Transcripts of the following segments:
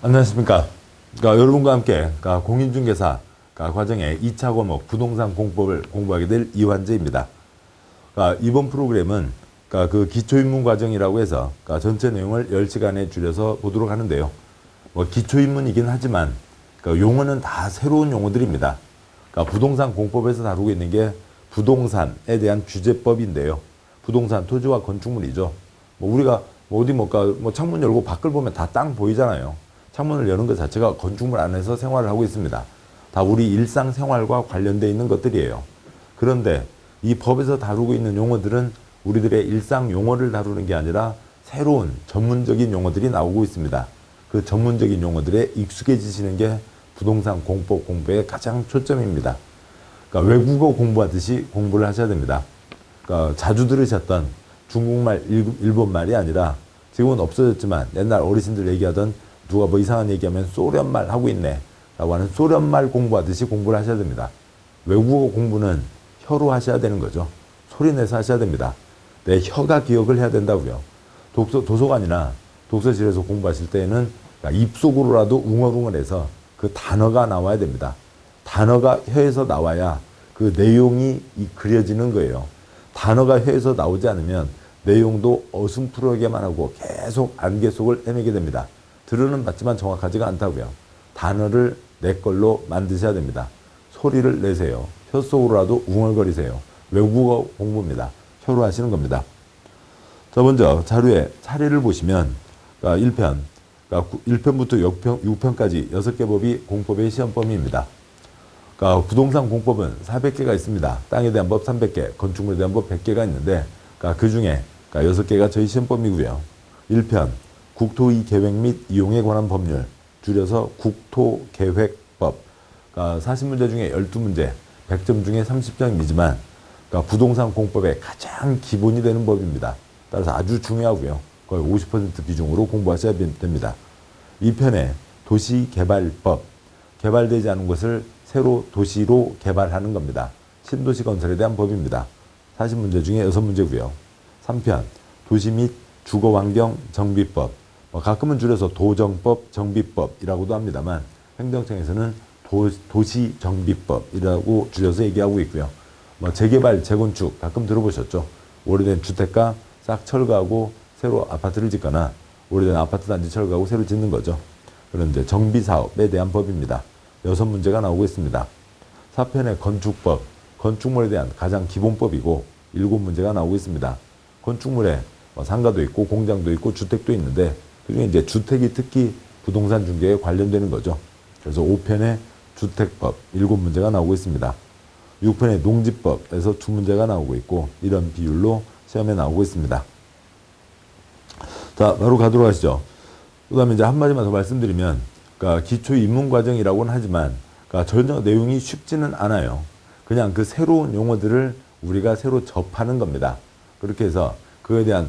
안녕하십니까. 여러분과 함께 공인중개사 과정의 2차 과목 부동산 공법을 공부하게 될 이환재입니다. 이번 프로그램은 그 기초입문 과정이라고 해서 전체 내용을 10시간에 줄여서 보도록 하는데요. 기초입문이긴 하지만 용어는 다 새로운 용어들입니다. 부동산 공법에서 다루고 있는 게 부동산에 대한 규제법인데요. 부동산 토지와 건축물이죠. 우리가 어디 창문 열고 밖을 보면 다 땅 보이잖아요. 창문을 여는 것 자체가 건축물 안에서 생활을 하고 있습니다. 다 우리 일상생활과 관련되어 있는 것들이에요. 그런데 이 법에서 다루고 있는 용어들은 우리들의 일상 용어를 다루는 게 아니라 새로운 전문적인 용어들이 나오고 있습니다. 그 전문적인 용어들에 익숙해지시는 게 부동산 공법 공부의 가장 초점입니다. 외국어 공부하듯이 공부를 하셔야 됩니다. 자주 들으셨던 중국말, 일본말이 아니라 지금은 없어졌지만 옛날 어르신들 얘기하던 누가 이상한 얘기하면 소련말 하고 있네 라고 하는 소련말 공부하듯이 공부를 하셔야 됩니다. 외국어 공부는 혀로 하셔야 되는 거죠. 소리 내서 하셔야 됩니다. 내 혀가 기억을 해야 된다고요. 도서관이나 독서실에서 공부하실 때에는 입속으로라도 웅얼웅얼해서 그 단어가 나와야 됩니다. 단어가 혀에서 나와야 그 내용이 그려지는 거예요. 단어가 혀에서 나오지 않으면 내용도 어슴푸러기만 하고 계속 안개 속을 헤매게 됩니다. 들으는 맞지만 정확하지가 않다고요. 단어를 내 걸로 만드셔야 됩니다. 소리를 내세요. 혀 속으로라도 웅얼거리세요. 외국어 공부입니다. 혀로 하시는 겁니다. 자, 먼저 자료에 사례를 보시면 1편, 1편부터 6편까지 6개 법이 공법의 시험범위입니다. 부동산 공법은 400개가 있습니다. 땅에 대한 법 300개, 건축물에 대한 법 100개가 있는데 그 중에 6개가 저희 시험범위고요. 1편, 국토의 계획 및 이용에 관한 법률, 줄여서 국토계획법. 40문제 중에 12문제, 100점 중에 30점이지만 부동산 공법의 가장 기본이 되는 법입니다. 따라서 아주 중요하고요. 거의 50% 비중으로 공부하셔야 됩니다. 2편에 도시개발법, 개발되지 않은 것을 새로 도시로 개발하는 겁니다. 신도시 건설에 대한 법입니다. 40문제 중에 6문제고요. 3편, 도시 및 주거환경 정비법, 가끔은 줄여서 도정법, 정비법이라고도 합니다만 행정청에서는 도시정비법이라고 줄여서 얘기하고 있고요. 재개발, 재건축 가끔 들어보셨죠? 오래된 주택가 싹 철거하고 새로 아파트를 짓거나 오래된 아파트 단지 철거하고 새로 짓는 거죠. 그런데 정비사업에 대한 법입니다. 6문제가 나오고 있습니다. 4편의 건축법, 건축물에 대한 가장 기본법이고 7문제가 나오고 있습니다. 건축물에 상가도 있고 공장도 있고 주택도 있는데 그중에 이제 주택이 특히 부동산 중개에 관련되는 거죠. 그래서 5편의 주택법 7문제가 나오고 있습니다. 6편의 농지법에서 2문제가 나오고 있고 이런 비율로 시험에 나오고 있습니다. 자, 바로 가도록 하시죠. 그 다음에 이제 한마디만 더 말씀드리면 기초 입문 과정이라고는 하지만 전혀 내용이 쉽지는 않아요. 그냥 그 새로운 용어들을 우리가 새로 접하는 겁니다. 그렇게 해서 그에 대한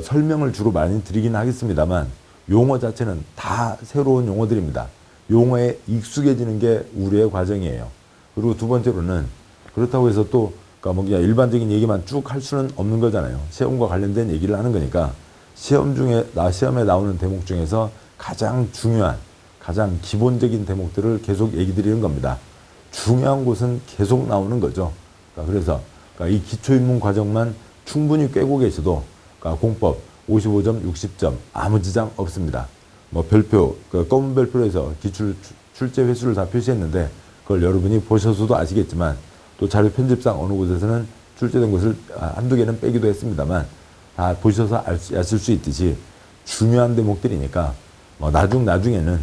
설명을 주로 많이 드리긴 하겠습니다만 용어 자체는 다 새로운 용어들입니다. 용어에 익숙해지는 게 우리의 과정이에요. 그리고 두 번째로는 그렇다고 해서 또 그냥 일반적인 얘기만 쭉 할 수는 없는 거잖아요. 시험과 관련된 얘기를 하는 거니까 시험에 나오는 대목 중에서 가장 중요한 가장 기본적인 대목들을 계속 얘기 드리는 겁니다. 중요한 곳은 계속 나오는 거죠. 그래서 이 기초입문 과정만 충분히 꿰고 계셔도 공법 55점, 60점 아무 지장 없습니다. 별표, 검은 별표로 해서 기출 출제 횟수를 다 표시했는데 그걸 여러분이 보셔서도 아시겠지만 또 자료 편집상 어느 곳에서는 출제된 것을 한두 개는 빼기도 했습니다만 다 보셔서 아실 수 있듯이 중요한 대목들이니까 나중에는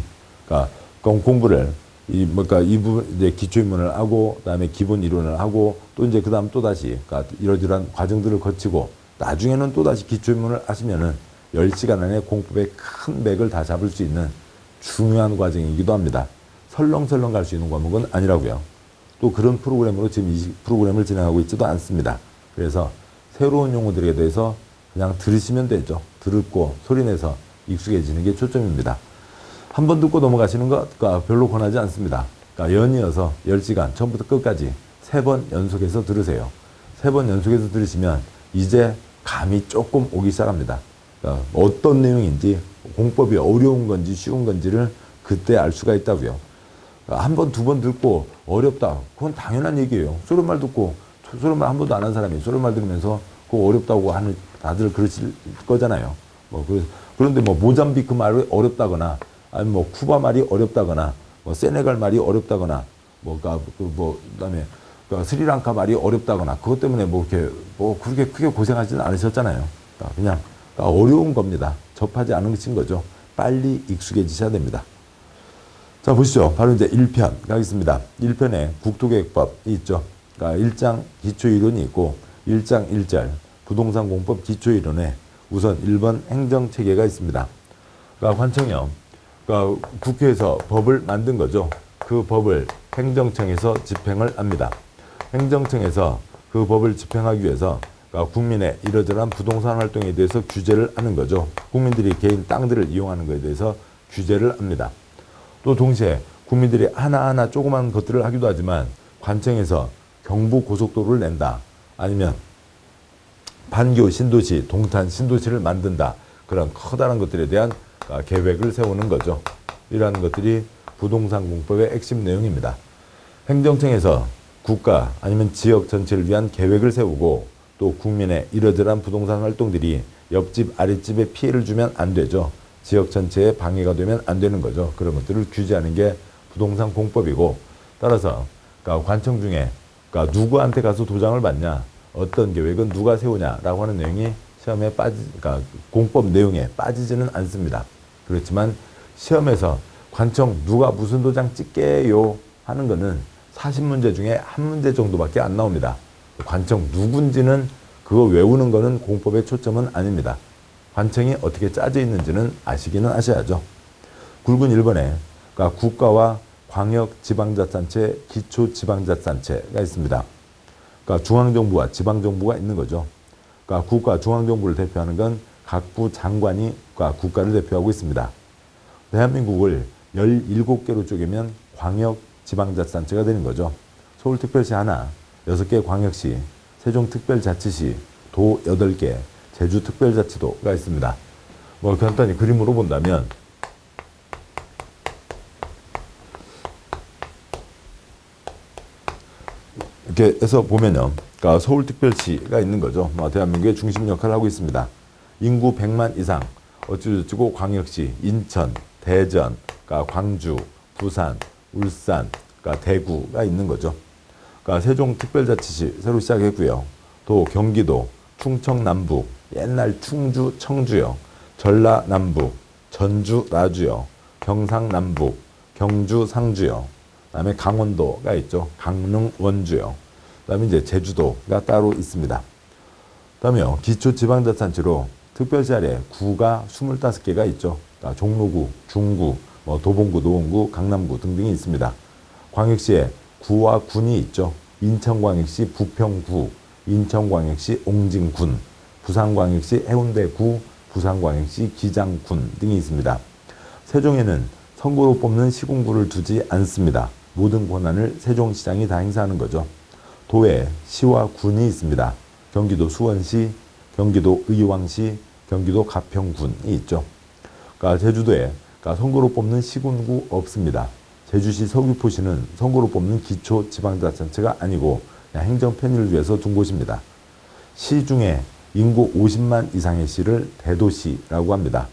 공부를 이 부분 이제 기초입문을 하고 그다음에 기본 이론을 하고 또 이제 그다음 또 다시 이러저러한 과정들을 거치고 나중에는 또 다시 기초입문을 하시면은 10시간 안에 공법의 큰 맥을 다 잡을 수 있는 중요한 과정이기도 합니다. 설렁설렁 갈 수 있는 과목은 아니라고요. 또 그런 프로그램으로 지금 이 프로그램을 진행하고 있지도 않습니다. 그래서 새로운 용어들에 대해서 그냥 들으시면 되죠. 듣고 소리내서 익숙해지는 게 초점입니다. 한 번 듣고 넘어가시는 거 별로 권하지 않습니다. 연이어서 10시간 처음부터 끝까지 3번 연속해서 들으세요. 3번 연속해서 들으시면 이제 감이 조금 오기 시작합니다. 어떤 내용인지 공법이 어려운 건지 쉬운 건지를 그때 알 수가 있다고요. 한 번, 두 번 듣고 어렵다. 그건 당연한 얘기예요. 소리말 듣고 소리말 한 번도 안 한 사람이 소리말 들으면서 그거 어렵다고 하는 다들 그러실 거잖아요. 그런데 뭐 모잠비크 말이 어렵다거나 아니면 뭐 쿠바 말이 어렵다거나 뭐 세네갈 말이 어렵다거나 그다음에 스리랑카 말이 어렵다거나 그것 때문에 그렇게 크게 고생하지는 않으셨잖아요. 그냥 어려운 겁니다. 접하지 않은 것인 거죠. 빨리 익숙해지셔야 됩니다. 자, 보시죠. 바로 이제 1편 가겠습니다. 1편에 국토계획법이 있죠. 1장 기초이론이 있고 1장 1절 부동산 공법 기초이론에 우선 1번 행정체계가 있습니다. 관청이요. 국회에서 법을 만든 거죠. 그 법을 행정청에서 집행을 합니다. 행정청에서 그 법을 집행하기 위해서 국민의 이러저러한 부동산 활동에 대해서 규제를 하는 거죠. 국민들이 개인 땅들을 이용하는 것에 대해서 규제를 합니다. 또 동시에 국민들이 하나하나 조그만 것들을 하기도 하지만 관청에서 경부고속도로를 낸다. 아니면 반교 신도시, 동탄 신도시를 만든다. 그런 커다란 것들에 대한 계획을 세우는 거죠. 이러한 것들이 부동산 공법의 핵심 내용입니다. 행정청에서 국가 아니면 지역 전체를 위한 계획을 세우고 또 국민의 이러저러한 부동산 활동들이 옆집 아랫집에 피해를 주면 안 되죠. 지역 전체에 방해가 되면 안 되는 거죠. 그런 것들을 규제하는 게 부동산 공법이고 따라서 관청 중에 누구한테 가서 도장을 받냐 어떤 계획은 누가 세우냐라고 하는 내용이 시험에 공법 내용에 빠지지는 않습니다. 그렇지만 시험에서 관청 누가 무슨 도장 찍게요 하는 거는 40문제 중에 한 문제 정도밖에 안 나옵니다. 관청 누군지는 그거 외우는 거는 공법의 초점은 아닙니다. 관청이 어떻게 짜져 있는지는 아시기는 하셔야죠. 굵은 1번에 국가와 광역지방자치단체, 기초지방자치단체가 있습니다. 중앙정부와 지방정부가 있는 거죠. 국가, 중앙정부를 대표하는 건 각부 장관이 국가를 대표하고 있습니다. 대한민국을 17개로 쪼개면 광역지방자치단체가 되는 거죠. 서울특별시 하나, 6개 광역시, 세종특별자치시, 도 8개, 제주특별자치도가 있습니다. 간단히 그림으로 본다면 이렇게 해서 보면요. 서울특별시가 있는 거죠. 대한민국의 중심 역할을 하고 있습니다. 인구 100만 이상, 어쩌고저쩌고 광역시, 인천, 대전, 광주, 부산, 울산, 대구가 있는 거죠. 세종특별자치시 새로 시작했고요. 또 경기도, 충청남북, 옛날 충주, 청주요. 전라남북, 전주, 나주요. 경상남북, 경주, 상주요. 그다음에 강원도가 있죠. 강릉, 원주요. 그다음에 이제 제주도가 따로 있습니다. 그다음에요. 기초지방자치단체로 특별시 아래 구가 25개가 있죠. 종로구, 중구, 도봉구, 노원구, 강남구 등등이 있습니다. 광역시에 구와 군이 있죠. 인천광역시 부평구, 인천광역시 옹진군, 부산광역시 해운대구, 부산광역시 기장군 등이 있습니다. 세종에는 선거로 뽑는 시군구를 두지 않습니다. 모든 권한을 세종시장이 다 행사하는 거죠. 도에 시와 군이 있습니다. 경기도 수원시, 경기도 의왕시, 경기도 가평군이 있죠. 제주도에 선거로 뽑는 시군구 없습니다. 제주시 서귀포시는 선거로 뽑는 기초지방자치단체가 아니고 그냥 행정 편의를 위해서 둔 곳입니다. 시 중에 인구 50만 이상의 시를 대도시라고 합니다.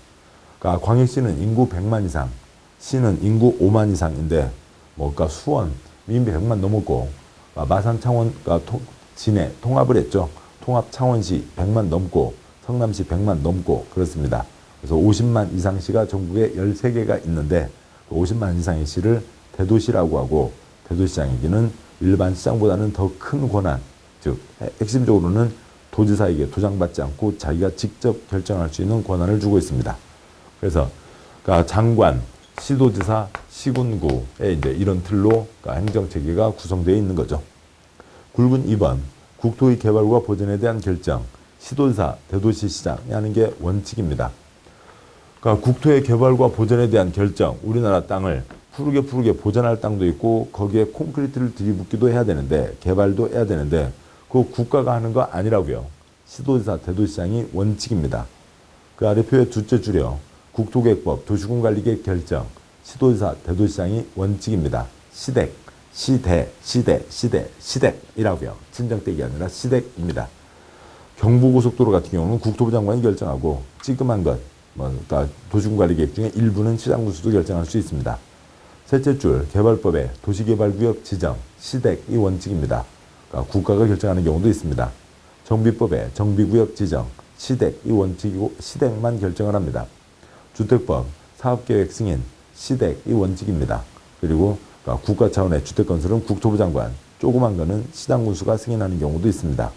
광역시는 인구 100만 이상, 시는 인구 5만 이상인데 수원, 민비 100만 넘었고 마산, 창원, 진해 통합을 했죠. 통합 창원시 100만 넘고 성남시 100만 넘고 그렇습니다. 그래서 50만 이상 시가 전국에 13개가 있는데 50만 이상의 시를 대도시라고 하고 대도시장에게는 일반 시장보다는 더 큰 권한, 즉 핵심적으로는 도지사에게 도장받지 않고 자기가 직접 결정할 수 있는 권한을 주고 있습니다. 그래서 장관, 시도지사, 시군구에 이제 이런 틀로 행정체계가 구성되어 있는 거죠. 굵은 2번, 국토의 개발과 보전에 대한 결정, 시도지사, 대도시시장이 하는 게 원칙입니다. 국토의 개발과 보전에 대한 결정, 우리나라 땅을 푸르게 보전할 땅도 있고 거기에 콘크리트를 들이붓기도 해야 되는데 개발도 해야 되는데 그거 국가가 하는 거 아니라고요. 시도지사, 대도시장이 원칙입니다. 그 아래 표의 둘째 줄이요. 국토계획법, 도시군관리계획 결정, 시도지사, 대도시장이 원칙입니다. 시댁, 시댁이라고요. 친정댁이 아니라 시댁입니다. 경부고속도로 같은 경우는 국토부 장관이 결정하고 찌끔한 것, 그러니까 도시군관리계획 중에 일부는 시장군수도 결정할 수 있습니다. 셋째 줄 개발법에 도시개발구역 지정, 시댁이 원칙입니다. 그러니까 국가가 결정하는 경우도 있습니다. 정비법에 정비구역 지정, 시댁이 원칙이고 시댁만 결정을 합니다. 주택법, 사업계획 승인, 시댁이 원칙입니다. 그리고 국가 차원의 주택건설은 국토부 장관, 조그만 거는 시장군수가 승인하는 경우도 있습니다.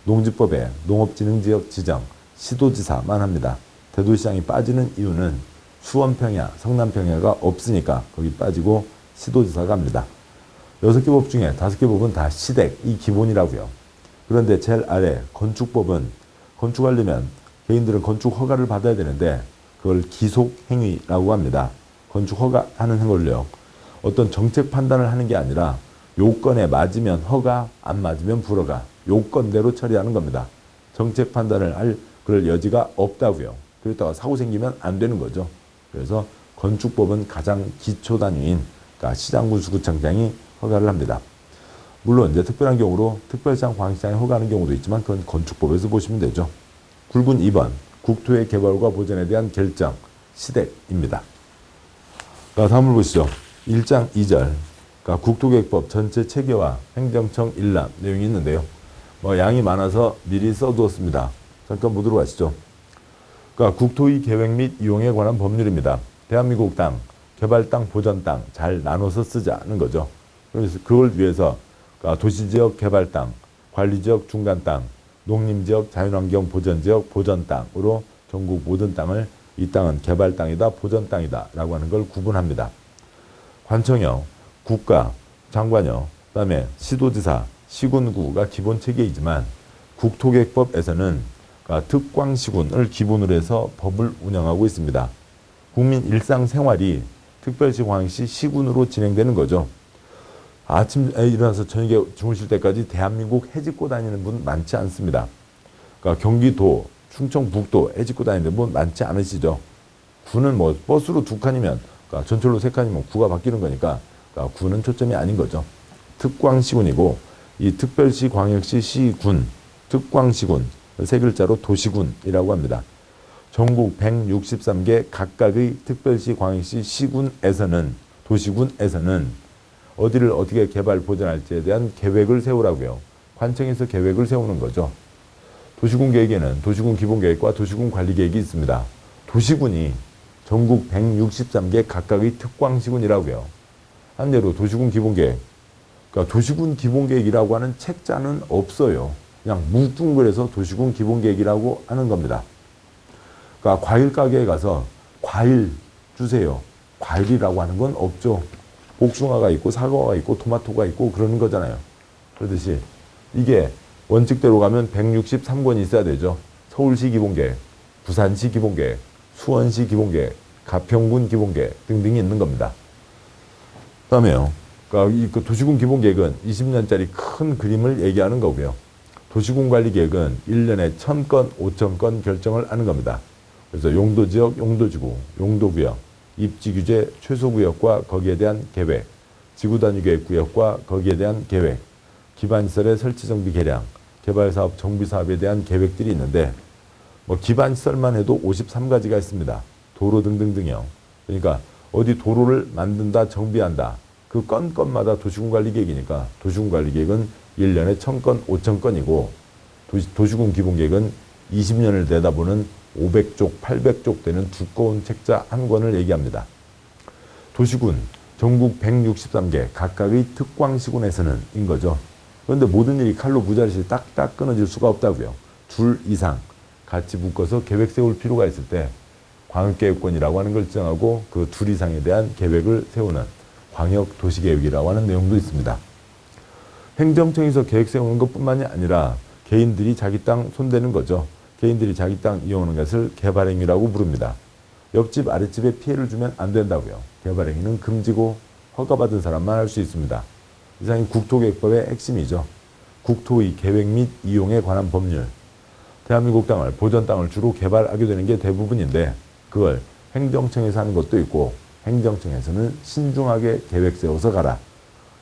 농지법에 농업진흥지역 지정, 시도지사만 합니다. 대도시장이 빠지는 이유는 수원평야, 성남평야가 없으니까 거기 빠지고 시도지사가 합니다. 6개 법 중에 5개 법은 다 시댁이 기본이라고요. 그런데 제일 아래 건축법은 건축하려면 개인들은 건축 허가를 받아야 되는데 그걸 기속행위라고 합니다. 건축 허가하는 행위를요. 어떤 정책 판단을 하는 게 아니라 요건에 맞으면 허가, 안 맞으면 불허가, 요건대로 처리하는 겁니다. 정책 판단을 할 그럴 여지가 없다고요. 그러다가 사고 생기면 안 되는 거죠. 그래서 건축법은 가장 기초 단위인 그러니까 시장군수구청장이 허가를 합니다. 물론 이제 특별한 경우로 특별시장, 광역시장이 허가하는 경우도 있지만 그건 건축법에서 보시면 되죠. 굵은 2번 국토의 개발과 보전에 대한 결정, 시댁입니다. 다음을 보시죠. 1장 2절 그러니까 국토계획법 전체 체계와 행정청 일람 내용이 있는데요. 양이 많아서 미리 써두었습니다. 잠깐 보도록 하시죠. 그러니까 국토의 계획 및 이용에 관한 법률입니다. 대한민국 땅, 개발 땅, 보전 땅 잘 나눠서 쓰자는 거죠. 그래서 그걸 위해서 그러니까 도시지역 개발 땅, 관리지역 중간 땅, 농림지역 자연환경 보전지역 보전 땅으로 전국 모든 땅을 이 땅은 개발 땅이다, 보전 땅이다 라고 하는 걸 구분합니다. 관청형, 국가, 장관형, 그 다음에 시도지사, 시군구가 기본 체계이지만 국토계획법에서는 그러니까 특광시군을 기본으로 해서 법을 운영하고 있습니다. 국민 일상생활이 특별시, 광역시, 시군으로 진행되는 거죠. 아침에 일어나서 저녁에 주무실 때까지 대한민국 해집고 다니는 분 많지 않습니다. 그러니까 경기도, 충청북도 해집고 다니는 분 많지 않으시죠. 구는 버스로 2칸이면 그러니까 전철로 3칸이면 구가 바뀌는 거니까 그러니까 구는 초점이 아닌 거죠. 특광시군이고 이 특별시, 광역시, 시군, 특광시군 3글자로 도시군이라고 합니다. 전국 163개 각각의 특별시, 광역시, 시군에서는 도시군에서는 어디를 어떻게 개발 보전할지에 대한 계획을 세우라고요. 관청에서 계획을 세우는 거죠. 도시군 계획에는 도시군 기본계획과 도시군 관리계획이 있습니다. 도시군이 전국 163개 각각의 특광시군이라고요. 한 예로 도시군 기본계획. 그러니까 도시군 기본계획이라고 하는 책자는 없어요. 그냥 뭉뚱그려서 도시군 기본계획이라고 하는 겁니다. 그러니까 과일 가게에 가서 과일 주세요. 과일이라고 하는 건 없죠. 복숭아가 있고 사과가 있고 토마토가 있고 그러는 거잖아요. 그렇듯이 이게 원칙대로 가면 163권이 있어야 되죠. 서울시 기본계획, 부산시 기본계획, 수원시 기본계획, 가평군 기본계획 등등이 있는 겁니다. 그다음에요. 그러니까 이 도시군 기본계획은 20년짜리 큰 그림을 얘기하는 거고요. 도시군 관리계획은 1년에 1000건, 5000건 결정을 하는 겁니다. 그래서 용도지역, 용도지구, 용도구역, 입지규제 최소구역과 거기에 대한 계획, 지구단위계획구역과 거기에 대한 계획, 기반시설의 설치정비 개량, 개발사업, 정비사업에 대한 계획들이 있는데 기반시설만 해도 53가지가 있습니다. 도로 등등등요. 그러니까 어디 도로를 만든다, 정비한다. 그 건마다 도시군관리계획이니까 도시군관리계획은 1년에 1000건, 5000건이고 도시군 기본계획은 20년을 내다보는 500쪽, 800쪽 되는 두꺼운 책자 한 권을 얘기합니다. 도시군, 전국 163개 각각의 특광시군에서는 인 거죠. 그런데 모든 일이 칼로 무자르시 딱딱 끊어질 수가 없다고요. 둘 이상 같이 묶어서 계획 세울 필요가 있을 때 광역계획권이라고 하는 걸 지정하고 그 둘 이상에 대한 계획을 세우는 광역도시계획이라고 하는 내용도 있습니다. 행정청에서 계획 세우는 것뿐만이 아니라 개인들이 자기 땅 손대는 거죠. 개인들이 자기 땅 이용하는 것을 개발행위라고 부릅니다. 옆집 아랫집에 피해를 주면 안 된다고요. 개발행위는 금지고 허가받은 사람만 할 수 있습니다. 이상이 국토계획법의 핵심이죠. 국토의 계획 및 이용에 관한 법률. 대한민국 땅을, 보전 땅을 주로 개발하게 되는 게 대부분인데 그걸 행정청에서 하는 것도 있고 행정청에서는 신중하게 계획 세워서 가라.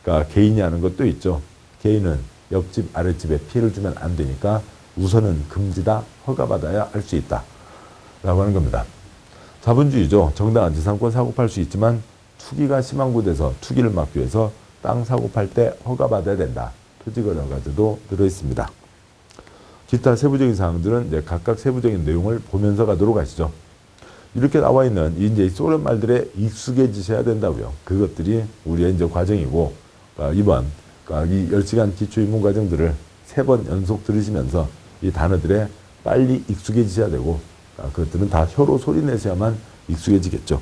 그러니까 개인이 하는 것도 있죠. 개인은 옆집 아랫집에 피해를 주면 안 되니까 우선은 금지다. 허가받아야 할 수 있다. 라고 하는 겁니다. 자본주의죠. 정당한 재산권 사고팔 수 있지만 투기가 심한 곳에서 투기를 막기 위해서 땅 사고팔 때 허가받아야 된다. 토지거래허가제도 들어있습니다. 기타 세부적인 사항들은 이제 각각 세부적인 내용을 보면서 가도록 하시죠. 이렇게 나와 있는 이제 소련 말들에 익숙해지셔야 된다고요. 그것들이 우리의 이제 과정이고, 이번 이 10시간 기초입문 과정들을 3번 연속 들으시면서 이 단어들에 빨리 익숙해지셔야 되고, 그것들은 다 혀로 소리 내셔야만 익숙해지겠죠.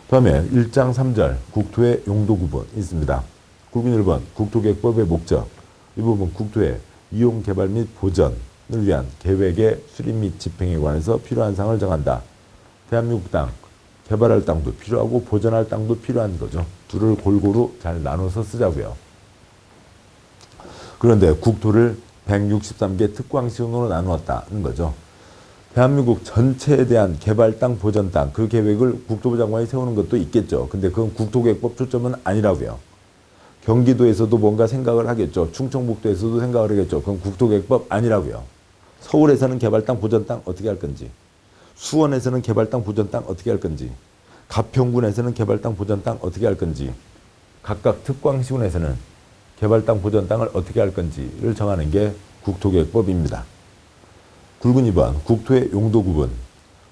다음에 1장 3절 국토의 용도 구분 있습니다. 국민 1번 국토계획법의 목적. 이 부분 국토의 이용 개발 및 보전을 위한 계획의 수립 및 집행에 관해서 필요한 사항을 정한다. 대한민국 땅, 개발할 땅도 필요하고 보전할 땅도 필요한 거죠. 둘을 골고루 잘 나눠서 쓰자고요. 그런데 국토를 163개 특광시군으로 나누었다는 거죠. 대한민국 전체에 대한 개발 땅, 보전 땅, 그 계획을 국토부 장관이 세우는 것도 있겠죠. 근데 그건 국토계획법 초점은 아니라고요. 경기도에서도 뭔가 생각을 하겠죠. 충청북도에서도 생각을 하겠죠. 그건 국토계획법 아니라고요. 서울에서는 개발 땅, 보전 땅 어떻게 할 건지, 수원에서는 개발 땅, 보전 땅 어떻게 할 건지, 가평군에서는 개발 땅, 보전 땅 어떻게 할 건지, 각각 특광시군에서는 개발 땅, 보전 땅을 어떻게 할 건지를 정하는 게 국토계획법입니다. 굵은 2번 국토의 용도 구분.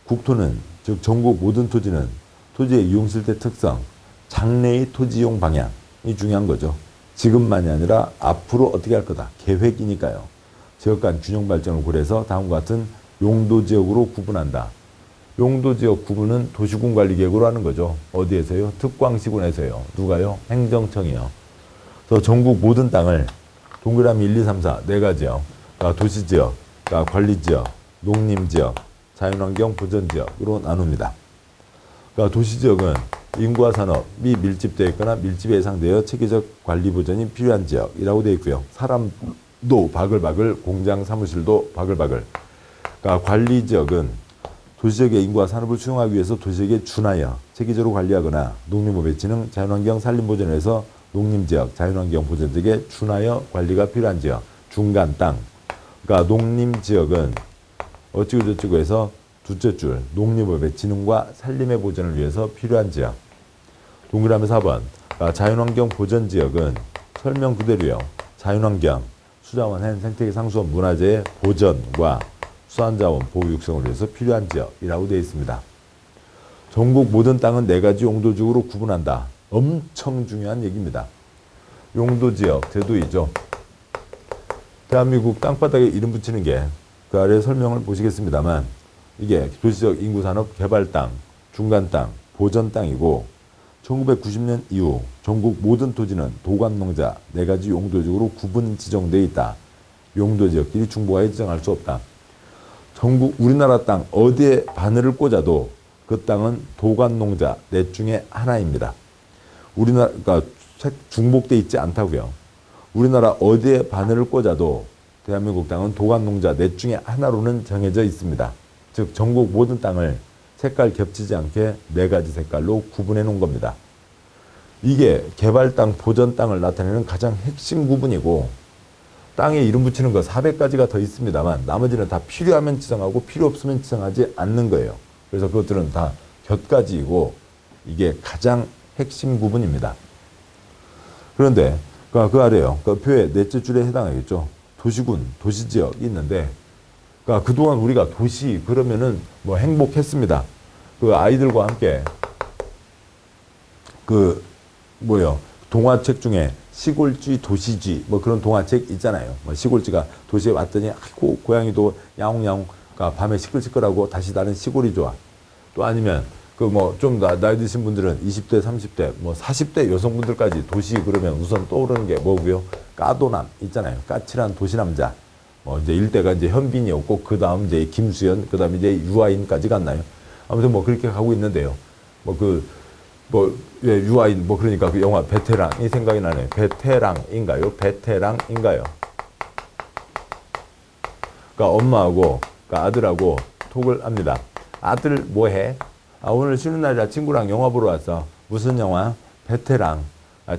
국토는 즉 전국 모든 토지는 토지의 이용실태 특성, 장래의 토지이용 방향이 중요한 거죠. 지금만이 아니라 앞으로 어떻게 할 거다. 계획이니까요. 지역 간 균형 발전을 고려해서 다음과 같은 용도 지역으로 구분한다. 용도 지역 구분은 도시군 관리 계획으로 하는 거죠. 어디에서요? 특광시군에서요. 누가요? 행정청이요. 그래서 전국 모든 땅을 동그라미 1, 2, 3, 4 네 가지요. 도시지역, 관리지역, 농림지역, 자연환경 보전지역으로 나눕니다. 그러니까 도시지역은 인구와 산업이 밀집되어 있거나 밀집이 예상되어 체계적 관리 보전이 필요한 지역이라고 되어 있고요. 사람도 바글바글, 공장 사무실도 바글바글. 그러니까 관리지역은 도시지역의 인구와 산업을 수용하기 위해서 도시지역에 준하여 체계적으로 관리하거나 농림업의 진흥, 자연환경 산림보전을 위해서 농림지역, 자연환경 보전지역에 준하여 관리가 필요한 지역, 중간 땅. 그러니까 농림지역은 어찌고저찌고 해서 둘째 줄 농림업의 진흥과 산림의 보전을 위해서 필요한 지역. 동그라미 4번 그러니까 자연환경 보전지역은 설명 그대로요. 자연환경, 수자원, 해, 생태계, 상수원, 문화재의 보전과 수환자원, 보호 육성을 위해서 필요한 지역이라고 되어 있습니다. 전국 모든 땅은 4가지 용도지역으로 구분한다. 엄청 중요한 얘기입니다. 용도지역 제도이죠. 대한민국 땅바닥에 이름 붙이는 게 그 아래 설명을 보시겠습니다만 이게 도시적 인구산업 개발 땅, 중간 땅, 보전 땅이고 1990년 이후 전국 모든 토지는 도관농자 4가지 용도지역으로 구분 지정되어 있다. 용도지역끼리 중복하여 지정할 수 없다. 전국 우리나라 땅 어디에 바늘을 꽂아도 그 땅은 도관농자 넷 중에 하나입니다. 우리나라가 중복되어 있지 않다고요. 우리나라 어디에 바늘을 꽂아도 대한민국 땅은 도관농자 넷 중에 하나로는 정해져 있습니다. 즉 전국 모든 땅을 색깔 겹치지 않게 4가지 색깔로 구분해 놓은 겁니다. 이게 개발 땅, 보전 땅을 나타내는 가장 핵심 구분이고 땅에 이름 붙이는 거 400가지가 더 있습니다만 나머지는 다 필요하면 지정하고 필요 없으면 지정하지 않는 거예요. 그래서 그것들은 다 곁가지이고 이게 가장 핵심 구분입니다. 그런데 그 아래요. 그 표의 넷째 줄에 해당하겠죠. 도시군, 도시지역이 있는데, 그러니까 그동안 우리가 도시 그러면은 뭐 행복했습니다. 그 아이들과 함께 동화책 중에 시골쥐, 도시쥐 뭐 그런 동화책 있잖아요. 뭐 시골쥐가 도시에 왔더니 아이고 고양이도 야옹야옹 밤에 시끌시끌하고 다시 나는 시골이 좋아. 또 아니면 좀 나이 드신 분들은 20대, 30대, 40대 여성분들까지 도시 그러면 우선 떠오르는 게 뭐고요? 까도남 있잖아요. 까칠한 도시남자. 이제 일대가 이제 현빈이었고, 그 다음 이제 김수현, 그 다음 이제 유아인까지 갔나요? 아무튼 그렇게 가고 있는데요. 유아인, 그러니까 그 영화 베테랑이 생각이 나네요. 베테랑인가요? 베테랑인가요? 그러니까 엄마하고, 아들하고 톡을 합니다. 아들 뭐 해? 오늘 쉬는 날이라 친구랑 영화 보러 왔어. 무슨 영화? 베테랑.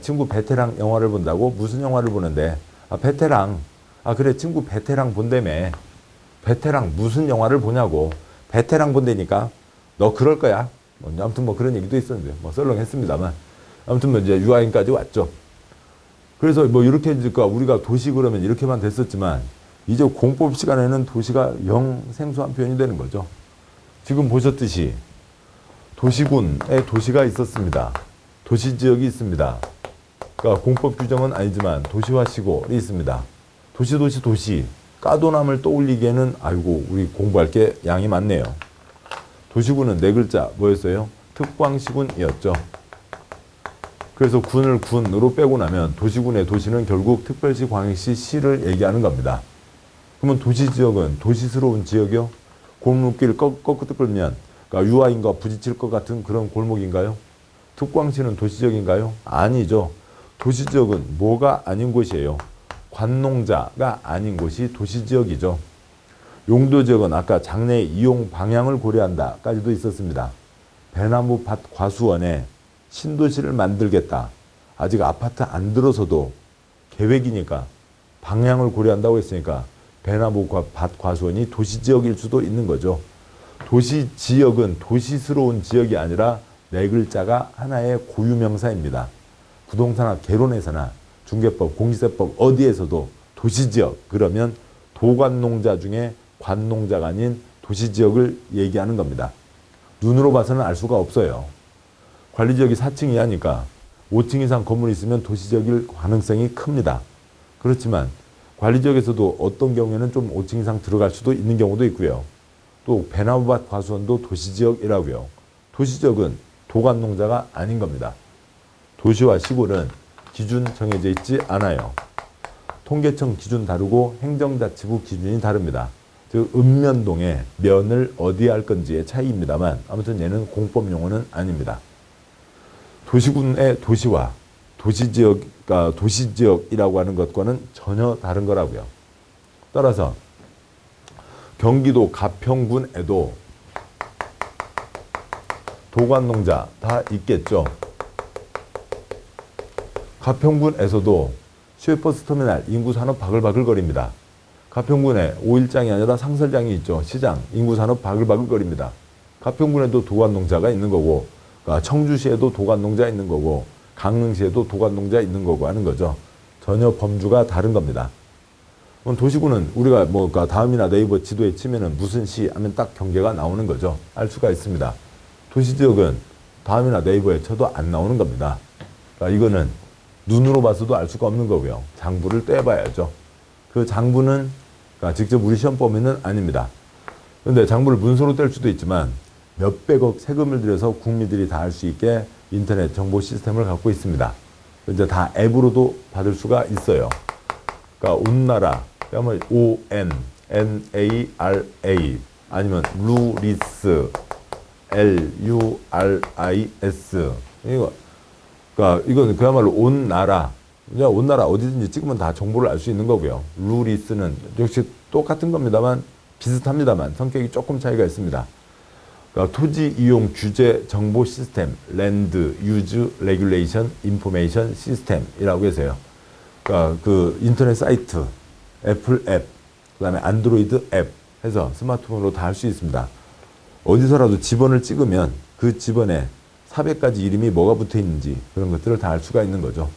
친구 베테랑 영화를 본다고? 무슨 영화를 보는데? 베테랑. 그래, 친구 베테랑 본다며. 베테랑 무슨 영화를 보냐고. 베테랑 본다니까. 너 그럴 거야. 아무튼 뭐 그런 얘기도 있었는데, 썰렁했습니다만. 아무튼 이제 유아인까지 왔죠. 그래서 이렇게 우리가 도시 그러면 이렇게만 됐었지만, 이제 공법 시간에는 도시가 영 생소한 표현이 되는 거죠. 지금 보셨듯이 도시군에 도시가 있었습니다. 도시지역이 있습니다. 그러니까 공법 규정은 아니지만 도시와 시골이 있습니다. 도시. 까도남을 떠올리기에는 아이고 우리 공부할 게 양이 많네요. 도시군은 네 글자 뭐였어요? 특광시군이었죠. 그래서 군을 군으로 빼고 나면 도시군의 도시는 결국 특별시, 광역시, 시를 얘기하는 겁니다. 그러면 도시지역은 도시스러운 지역이요? 골목길 꺾고 끌면 그러니까 유아인과 부딪힐 것 같은 그런 골목인가요? 특광시는 도시지역인가요? 아니죠. 도시지역은 뭐가 아닌 곳이에요? 관농자가 아닌 곳이 도시지역이죠. 용도지역은 아까 장래 이용 방향을 고려한다까지도 있었습니다. 배나무 밭 과수원에 신도시를 만들겠다. 아직 아파트 안 들어서도 계획이니까 방향을 고려한다고 했으니까 배나무 밭 과수원이 도시지역일 수도 있는 거죠. 도시지역은 도시스러운 지역이 아니라 네 글자가 하나의 고유명사입니다. 부동산학 개론에서나 중개법, 공시세법 어디에서도 도시지역 그러면 도관농자 중에 관농자가 아닌 도시지역을 얘기하는 겁니다. 눈으로 봐서는 알 수가 없어요. 관리지역이 4층 이하니까 5층 이상 건물이 있으면 도시지역일 가능성이 큽니다. 그렇지만 관리지역에서도 어떤 경우에는 좀 5층 이상 들어갈 수도 있는 경우도 있고요. 또 배나무밭 과수원도 도시지역이라고요. 도시지역은 도관농자가 아닌 겁니다. 도시와 시골은 기준 정해져 있지 않아요. 통계청 기준 다르고 행정자치부 기준이 다릅니다. 즉 읍면동에 면을 어디에 할 건지의 차이입니다만 아무튼 얘는 공법 용어는 아닙니다. 도시군의 도시와 도시지역이라고 하는 것과는 전혀 다른 거라고요. 따라서 경기도 가평군에도 도관농자 다 있겠죠. 가평군에서도 시외버스터미널 인구산업 바글바글거립니다. 가평군에 5일장이 아니라 상설장이 있죠. 시장, 인구산업 바글바글거립니다. 가평군에도 도관농자가 있는 거고 그러니까 청주시에도 도관농자 있는 거고 강릉시에도 도관농자 있는 거고 하는 거죠. 전혀 범주가 다른 겁니다. 그럼 도시군은 우리가 그러니까 다음이나 네이버 지도에 치면은 무슨 시 하면 딱 경계가 나오는 거죠. 알 수가 있습니다. 도시지역은 다음이나 네이버에 쳐도 안 나오는 겁니다. 그러니까 이거는 눈으로 봐서도 알 수가 없는 거고요. 장부를 떼봐야죠. 그 장부는 그러니까 직접 우리 시험 범위는 아닙니다. 그런데 장부를 문서로 뗄 수도 있지만 몇백억 세금을 들여서 국민들이 다 알 수 있게 인터넷 정보 시스템을 갖고 있습니다. 이제 다 앱으로도 받을 수가 있어요. 그러니까 온나라, 그러면 ONNARA 아니면 루리스 LURIS 그러니까 이건 그야말로 온 나라 어디든지 찍으면 다 정보를 알 수 있는 거고요. 루리스는 역시 똑같은 겁니다만 비슷합니다만 성격이 조금 차이가 있습니다. 그러니까 토지 이용 규제 정보 시스템, 랜드 유즈 레귤레이션 인포메이션 시스템이라고 해서요. 그러니까 그 인터넷 사이트, 애플 앱, 그다음에 안드로이드 앱 해서 스마트폰으로 다 할 수 있습니다. 어디서라도 집원을 찍으면 그 집원에 400가지 이름이 뭐가 붙어 있는지 그런 것들을 다 알 수가 있는 거죠.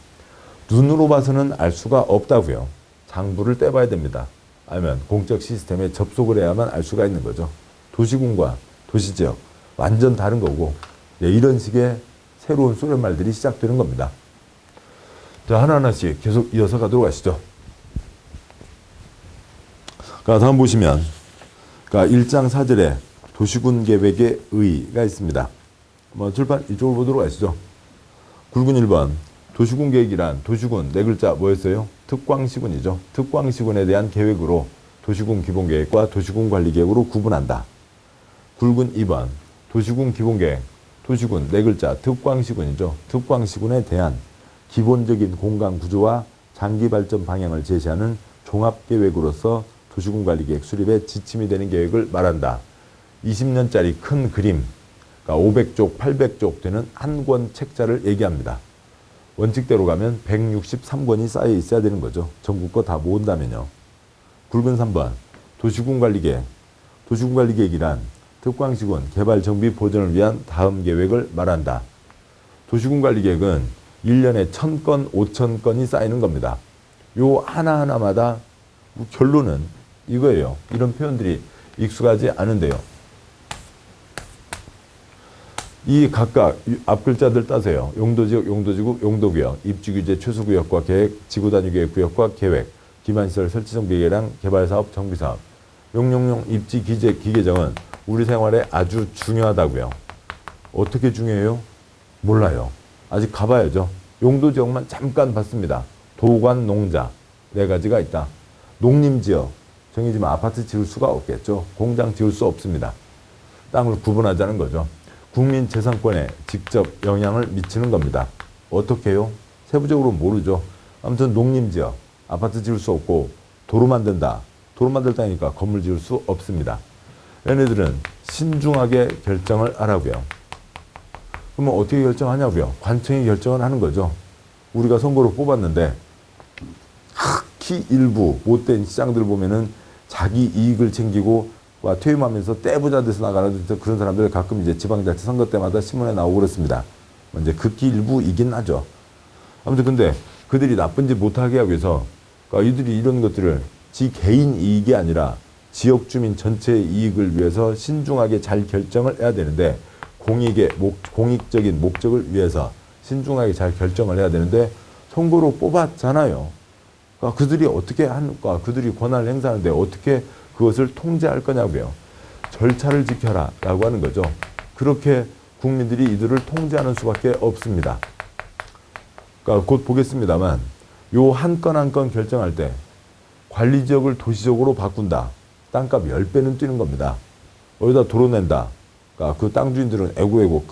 눈으로 봐서는 알 수가 없다고요. 장부를 떼봐야 됩니다. 아니면 공적 시스템에 접속을 해야만 알 수가 있는 거죠. 도시군과 도시지역 완전 다른 거고 이런 식의 새로운 소련말들이 시작되는 겁니다. 자, 하나하나씩 계속 이어서 가도록 하시죠. 다음 보시면 1장 4절에 도시군 계획의 의의가 있습니다. 출판 이쪽으로 보도록 하시죠. 굵은 1번 도시군 계획이란 도시군 네 글자 뭐였어요? 특광시군이죠. 특광시군에 대한 계획으로 도시군 기본계획과 도시군 관리계획으로 구분한다. 굵은 2번 도시군 기본계획 도시군 네 글자 특광시군이죠. 특광시군에 대한 기본적인 공간 구조와 장기 발전 방향을 제시하는 종합계획으로서 도시군 관리계획 수립에 지침이 되는 계획을 말한다. 20년짜리 큰 그림 그러니까 500쪽, 800쪽 되는 한 권 책자를 얘기합니다. 원칙대로 가면 163권이 쌓여 있어야 되는 거죠. 전국 거 다 모은다면요. 굵은 3번, 도시군관리계획. 도시군관리계획이란 특광시군 개발 정비 보존을 위한 다음 계획을 말한다. 도시군관리계획은 1년에 1000건, 5000건이 쌓이는 겁니다. 요 하나하나마다 결론은 이거예요. 이런 표현들이 익숙하지 않은데요. 이 각각 앞글자들 따세요. 용도지역, 용도지구, 용도구역, 입지규제, 최소구역과 계획, 지구단위계획 구역과 계획, 기반시설 설치정비계획이랑 개발사업, 정비사업. 용용용 입지 기재 기계정은 우리 생활에 아주 중요하다고요. 어떻게 중요해요? 몰라요. 아직 가봐야죠. 용도지역만 잠깐 봤습니다. 도관, 농자 4가지가 있다. 농림지역 정해지면 아파트 지을 수가 없겠죠. 공장 지을 수 없습니다. 땅을 구분하자는 거죠. 국민 재산권에 직접 영향을 미치는 겁니다. 어떻게 해요? 세부적으로 모르죠. 아무튼 농림지역 아파트 지을 수 없고 도로 만든다. 도로 만들 땅이니까 건물 지을 수 없습니다. 얘네들은 신중하게 결정을 하라고요. 그러면 어떻게 결정하냐고요? 관청이 결정을 하는 거죠. 우리가 선거로 뽑았는데 특히 일부 못된 시장들 보면은 자기 이익을 챙기고 퇴임하면서 떼부자 돼서 나가는 그런 사람들 가끔 이제 지방자치 선거 때마다 신문에 나오고 그렇습니다. 이제 극히 일부이긴 하죠. 아무튼 근데 그들이 나쁜 짓 못하게 하기 위해서 그러니까 이들이 이런 것들을 지 개인 이익이 아니라 지역 주민 전체의 이익을 위해서 신중하게 잘 결정을 해야 되는데 공익적인 목적을 위해서 신중하게 잘 결정을 해야 되는데 선거로 뽑았잖아요. 그러니까 그들이 어떻게 하는가, 그들이 권한을 행사하는데 어떻게 그것을 통제할 거냐고요. 절차를 지켜라 라고 하는 거죠. 그렇게 국민들이 이들을 통제하는 수밖에 없습니다. 그러니까 곧 보겠습니다만 요 한 건 한 건 결정할 때 관리지역을 도시적으로 바꾼다. 땅값 10배는 뛰는 겁니다. 여기다 도로 낸다. 그러니까 그 땅 주인들은 애고애고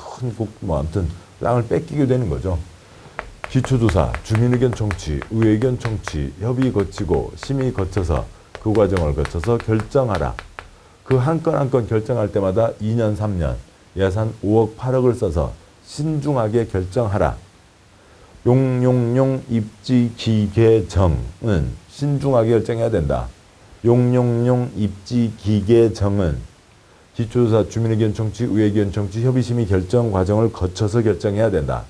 아무튼 땅을 뺏기게 되는 거죠. 기초조사, 주민의견 청취, 의회의견 청취, 협의 거치고 심의 거쳐서 그 과정을 거쳐서 결정하라. 그 한 건 한 건 결정할 때마다 2년, 3년, 예산 5억, 8억을 써서 신중하게 결정하라. 용용용 입지 기계정은 신중하게 결정해야 된다. 용용용 입지 기계정은 기초조사, 주민의견 청취, 의회의견 청취, 협의심의 결정 과정을 거쳐서 결정해야 된다.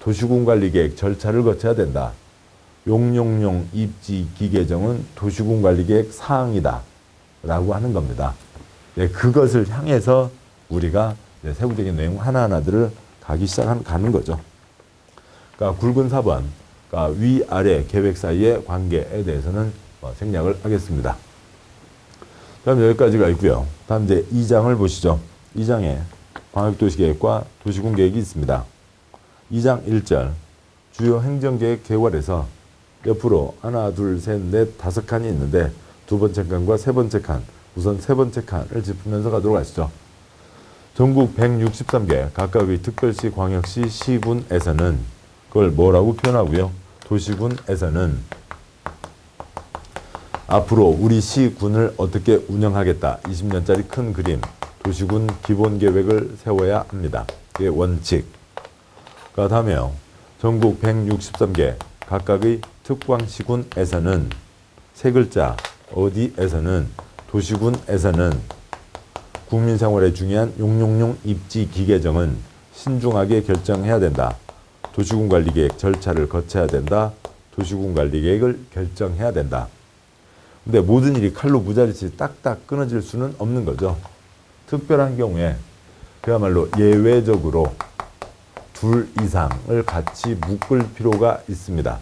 도시군관리계획 절차를 거쳐야 된다. 용용용 입지 기계정은 도시군관리계획 사항이다 라고 하는 겁니다. 네, 그것을 향해서 우리가 세부적인 내용 하나하나들을 가기 가는 거죠. 그러니까 굵은 4번, 그러니까 위아래 계획 사이의 관계에 대해서는 생략을 하겠습니다. 다음 여기까지가 있고요. 다음 이제 2장을 보시죠. 2장에 광역도시계획과 도시군계획이 있습니다. 2장 1절 주요 행정계획 개괄에서 옆으로 하나, 둘, 셋, 넷, 5칸이 있는데 두 번째 칸과 세 번째 칸, 우선 세 번째 칸을 짚으면서 가도록 하시죠. 전국 163개 각각의 특별시, 광역시, 시군에서는 그걸 뭐라고 표현하고요? 도시군에서는 앞으로 우리 시군을 어떻게 운영하겠다. 20년짜리 큰 그림, 도시군 기본계획을 세워야 합니다. 이게 원칙. 그 다음에요. 전국 163개 각각의 특광시군에서는 세 글자 어디에서는 도시군에서는 국민생활에 중요한 용용용 입지 기계정은 신중하게 결정해야 된다. 도시군관리계획 절차를 거쳐야 된다. 도시군관리계획을 결정해야 된다. 근데 모든 일이 칼로 무자르치 딱딱 끊어질 수는 없는 거죠. 특별한 경우에 그야말로 예외적으로 둘 이상을 같이 묶을 필요가 있습니다.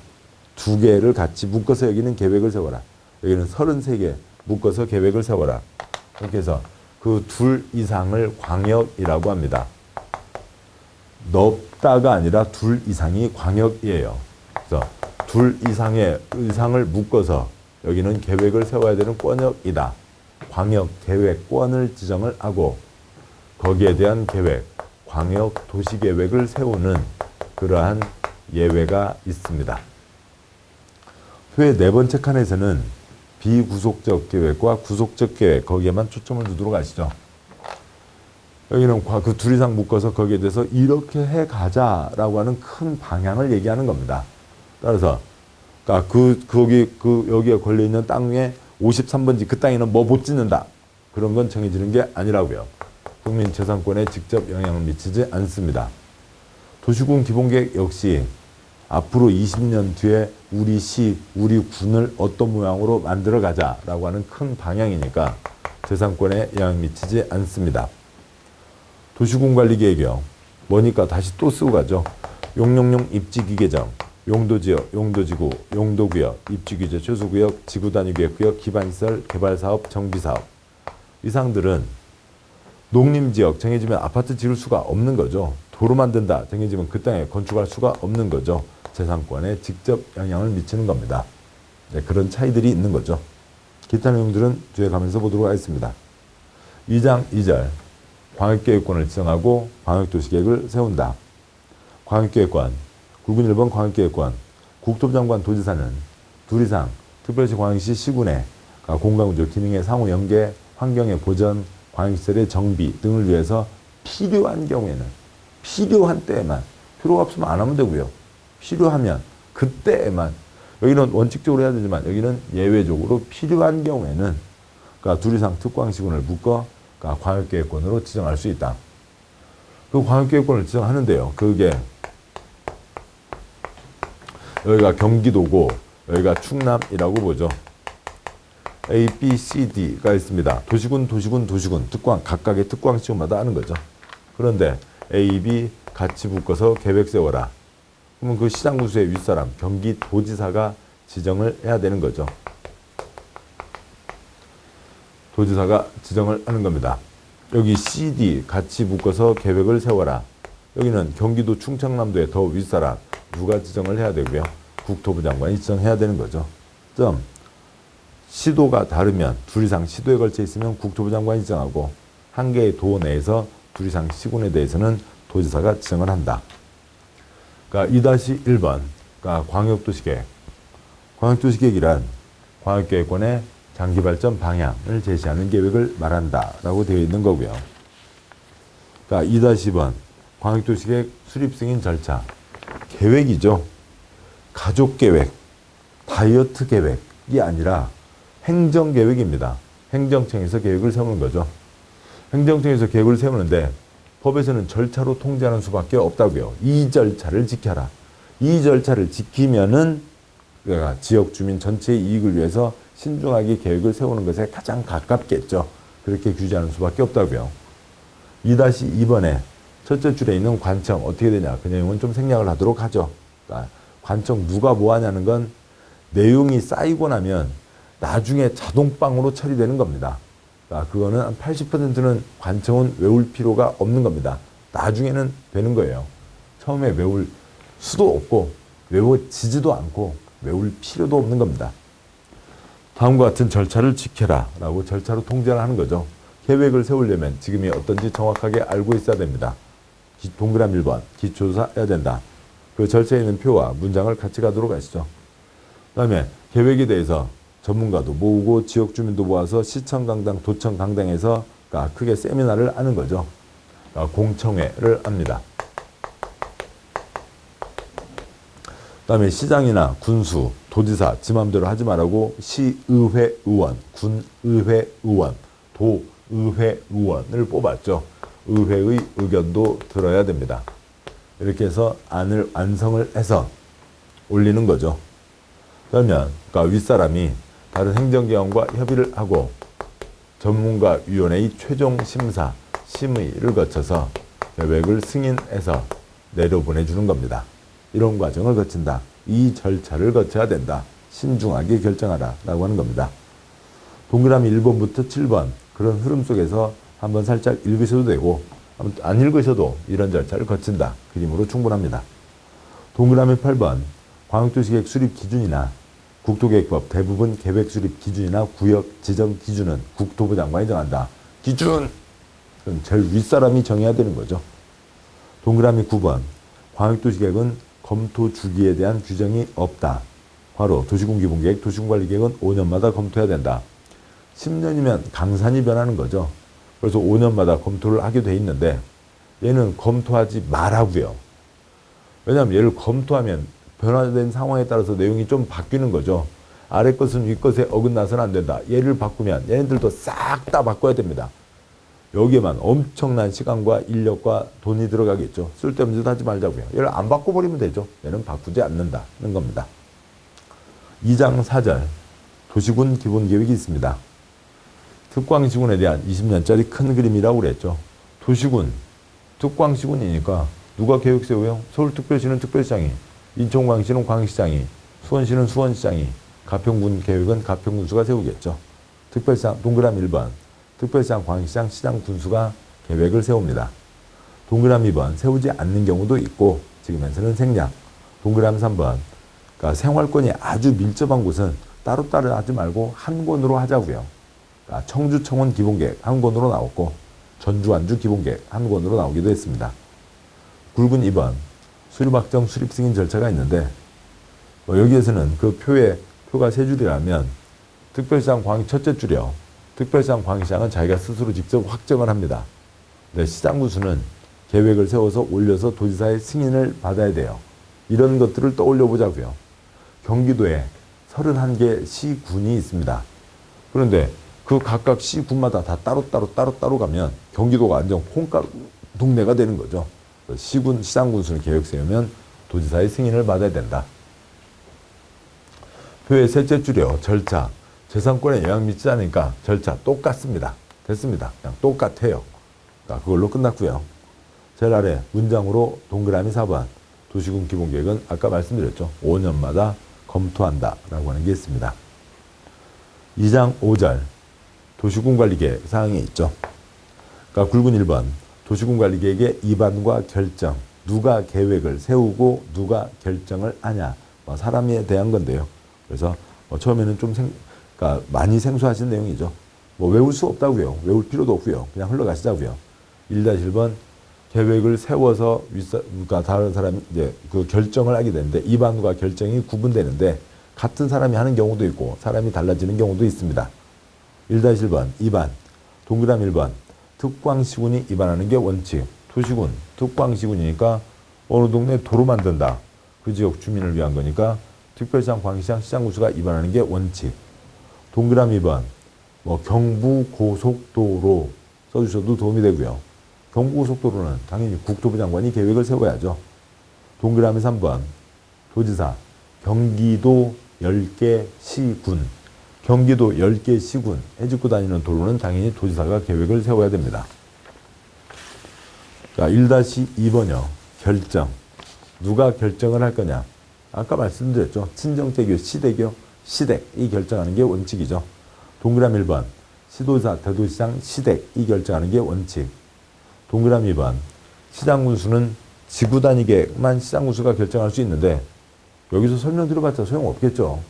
두 개를 같이 묶어서 여기는 계획을 세워라. 여기는 33개 묶어서 계획을 세워라. 이렇게 해서 그 둘 이상을 광역이라고 합니다. 넓다가 아니라 둘 이상이 광역이에요. 그래서 둘 이상의 의상을 묶어서 여기는 계획을 세워야 되는 권역이다. 광역 계획권을 지정을 하고 거기에 대한 계획, 광역 도시계획을 세우는 그러한 예외가 있습니다. 표의 네 번째 칸에서는 비구속적 계획과 구속적 계획 거기에만 초점을 두도록 하시죠. 여기는 그 둘 이상 묶어서 거기에 대해서 이렇게 해 가자라고 하는 큰 방향을 얘기하는 겁니다. 따라서 그러니까 여기에 걸려 있는 땅 위에 53번지 그 땅에는 뭐 못 짓는다. 그런 건 정해지는 게 아니라고요. 국민 재산권에 직접 영향을 미치지 않습니다. 도시군 기본계획 역시 앞으로 20년 뒤에 우리 시, 우리 군을 어떤 모양으로 만들어 가자라고 하는 큰 방향이니까 재산권에 영향 미치지 않습니다. 도시군관리계획이요. 뭐니까 다시 또 쓰고 가죠. 용용용 입지기계정, 용도지역, 용도지구, 용도구역, 입지규제 최소구역, 지구단위계획구역, 기반시설, 개발사업, 정비사업. 이 사항들은 농림지역 정해지면 아파트 지을 수가 없는 거죠. 도로 만든다 정해지면 그 땅에 건축할 수가 없는 거죠. 재산권에 직접 영향을 미치는 겁니다. 네, 그런 차이들이 있는 거죠. 기타 내용들은 뒤에 가면서 보도록 하겠습니다. 2장 2절 광역계획권을 지정하고 광역도시계획을 세운다. 광역계획권, 굵은 1번 광역계획권, 국토부 장관 도지사는 둘 이상 특별시 광역시 시군의 공간구조 기능의 상호 연계, 환경의 보전, 광역시설의 정비 등을 위해서 필요한 경우에는 필요한 때에만, 필요가 없으면 안 하면 되고요. 필요하면 그때에만, 여기는 원칙적으로 해야 되지만 여기는 예외적으로 필요한 경우에는 그러니까 둘 이상 특광시군을 묶어 그러니까 광역계획권으로 지정할 수 있다. 그 광역계획권을 지정하는데요. 그게 여기가 경기도고 여기가 충남이라고 보죠. A, B, C, D가 있습니다. 도시군, 특광, 각각의 특광시군마다 하는 거죠. 그런데 A, B 같이 묶어서 계획 세워라. 그러면 그 시장군수의 윗사람, 경기도지사가 지정을 해야 되는 거죠. 도지사가 지정을 하는 겁니다. 여기 C, D 같이 묶어서 계획을 세워라. 여기는 경기도 충청남도의 더 윗사람, 누가 지정을 해야 되고요. 국토부 장관이 지정해야 되는 거죠. 점. 시도가 다르면 둘 이상 시도에 걸쳐 있으면 국토부 장관이 지정하고 한 개의 도 내에서 둘 이상 시군에 대해서는 도지사가 지정을 한다. 그러니까 2-1번 그러니까 광역도시계획. 광역도시계획이란 광역계획권의 장기발전 방향을 제시하는 계획을 말한다라고 되어 있는 거고요. 그러니까 2-2번 광역도시계획 수립승인 절차. 계획이죠. 가족계획, 다이어트 계획이 아니라 행정계획입니다. 행정청에서 계획을 세우는 거죠. 행정청에서 계획을 세우는데 법에서는 절차로 통제하는 수밖에 없다고요. 이 절차를 지켜라. 이 절차를 지키면은 지역 주민 전체의 이익을 위해서 신중하게 계획을 세우는 것에 가장 가깝겠죠. 그렇게 규제하는 수밖에 없다고요. 2-2번에 첫째 줄에 있는 관청 어떻게 되냐. 그 내용은 좀 생략을 하도록 하죠. 그러니까 관청 누가 뭐 하냐는 건 내용이 쌓이고 나면 나중에 자동방으로 처리되는 겁니다. 그러니까 그거는 한 80%는 관청은 외울 필요가 없는 겁니다. 나중에는 되는 거예요. 처음에 외울 수도 없고 외워지지도 않고 외울 필요도 없는 겁니다. 다음과 같은 절차를 지켜라 라고 절차로 통제를 하는 거죠. 계획을 세우려면 지금이 어떤지 정확하게 알고 있어야 됩니다. 동그라미 1번 기초조사 해야 된다. 그 절차에 있는 표와 문장을 같이 가도록 하시죠. 그 다음에 계획에 대해서 전문가도 모으고 지역 주민도 모아서 시청 강당, 도청 강당에서 크게 세미나를 하는 거죠. 공청회를 합니다. 그 다음에 시장이나 군수, 도지사 지 맘대로 하지 말라고 시의회 의원, 군의회 의원, 도의회 의원을 뽑았죠. 의회의 의견도 들어야 됩니다. 이렇게 해서 안을 완성을 해서 올리는 거죠. 그러면 그러니까 윗사람이 다른 행정기관과 협의를 하고 전문가위원회의 최종 심사, 심의를 거쳐서 계획을 승인해서 내려보내주는 겁니다. 이런 과정을 거친다. 이 절차를 거쳐야 된다. 신중하게 결정하라 라고 하는 겁니다. 동그라미 1번부터 7번 그런 흐름 속에서 한번 살짝 읽으셔도 되고 안 읽으셔도 이런 절차를 거친다. 그림으로 충분합니다. 동그라미 8번 광역도시계획 수립 기준이나 국토계획법 대부분 계획 수립 기준이나 구역 지정 기준은 국토부 장관이 정한다. 기준! 그럼 제일 윗사람이 정해야 되는 거죠. 동그라미 9번 광역도시계획은 검토 주기에 대한 규정이 없다. 바로 도시군기본계획, 도시군관리계획은 5년마다 검토해야 된다. 10년이면 강산이 변하는 거죠. 그래서 5년마다 검토를 하게 돼 있는데 얘는 검토하지 말라고요. 왜냐하면 얘를 검토하면 변화된 상황에 따라서 내용이 좀 바뀌는 거죠. 아래 것은 위 것에 어긋나서는 안 된다. 얘를 바꾸면 얘네들도 싹 다 바꿔야 됩니다. 여기에만 엄청난 시간과 인력과 돈이 들어가겠죠. 쓸데없는 짓 하지 말자고요. 얘를 안 바꿔버리면 되죠. 얘는 바꾸지 않는다는 겁니다. 2장 4절 도시군 기본계획이 있습니다. 특광시군에 대한 20년짜리 큰 그림이라고 그랬죠. 도시군, 특광시군이니까 누가 계획 세워요? 서울특별시는 특별시장이, 인천광시는 광시장이, 수원시는 수원시장이, 가평군 계획은 가평군수가 세우겠죠. 특별시장 동그라미 1번, 특별시장, 광시장, 시장, 군수가 계획을 세웁니다. 동그라미 2번, 세우지 않는 경우도 있고 지금에서는 생략. 동그라미 3번, 그러니까 생활권이 아주 밀접한 곳은 따로따로 하지 말고 한 권으로 하자고요. 그러니까 청주, 청원 기본계획 한 권으로 나왔고 전주, 완주 기본계획 한 권으로 나오기도 했습니다. 굵은 2번, 수립확정, 수립승인 절차가 있는데 여기에서는 그 표가 세 줄이라면 특별시장 광 첫째 줄이요. 특별시장 광시장은 자기가 스스로 직접 확정을 합니다. 근데 시장군수는 계획을 세워서 올려서 도지사의 승인을 받아야 돼요. 이런 것들을 떠올려 보자고요. 경기도에 31개 시군이 있습니다. 그런데 그 각각 시군마다 다 따로 가면 경기도가 완전 콩가루 동네가 되는 거죠. 시군, 시장군수는 계획 세우면 도지사의 승인을 받아야 된다. 표의 셋째 줄이요. 절차. 재산권에 영향 미치지 않으니까 절차 똑같습니다. 됐습니다. 그냥 똑같아요. 그러니까 그걸로 끝났고요. 제일 아래 문장으로 동그라미 4번. 도시군 기본계획은 아까 말씀드렸죠. 5년마다 검토한다라고 하는 게 있습니다. 2장 5절. 도시군관리계획 사항이 있죠. 그러니까 굵은 1번. 도시군관리계획의 입안과 결정. 누가 계획을 세우고 누가 결정을 하냐. 사람에 대한 건데요. 그래서 처음에는 좀 그러니까 많이 생소하신 내용이죠. 외울 수 없다고요. 외울 필요도 없고요. 그냥 흘러가시자고요. 1-1번 계획을 세워서 그러니까 다른 사람이 이제 그 결정을 하게 되는데 입안과 결정이 구분되는데 같은 사람이 하는 경우도 있고 사람이 달라지는 경우도 있습니다. 1-1번 입안 동그라미 1번 특광시군이 입안하는 게 원칙. 도시군 특광시군이니까 어느 동네 도로 만든다. 그 지역 주민을 위한 거니까 특별시장, 광시장, 시장군수가 입안하는 게 원칙. 동그라미 2번 경부고속도로 써주셔도 도움이 되고요. 경부고속도로는 당연히 국토부 장관이 계획을 세워야죠. 동그라미 3번 도지사 경기도 10개 시군 경기도 10개 시군 해집고 다니는 도로는 당연히 도지사가 계획을 세워야 됩니다. 자, 1-2번이요. 결정. 누가 결정을 할 거냐. 아까 말씀드렸죠. 친정대교, 시대교, 시댁이 결정하는 게 원칙이죠. 동그라미 1번 시도지사, 대도시장, 시댁이 결정하는 게 원칙. 동그라미 2번 시장군수는 지구 단위계획만 시장군수가 결정할 수 있는데 여기서 설명드려봤자 소용없겠죠.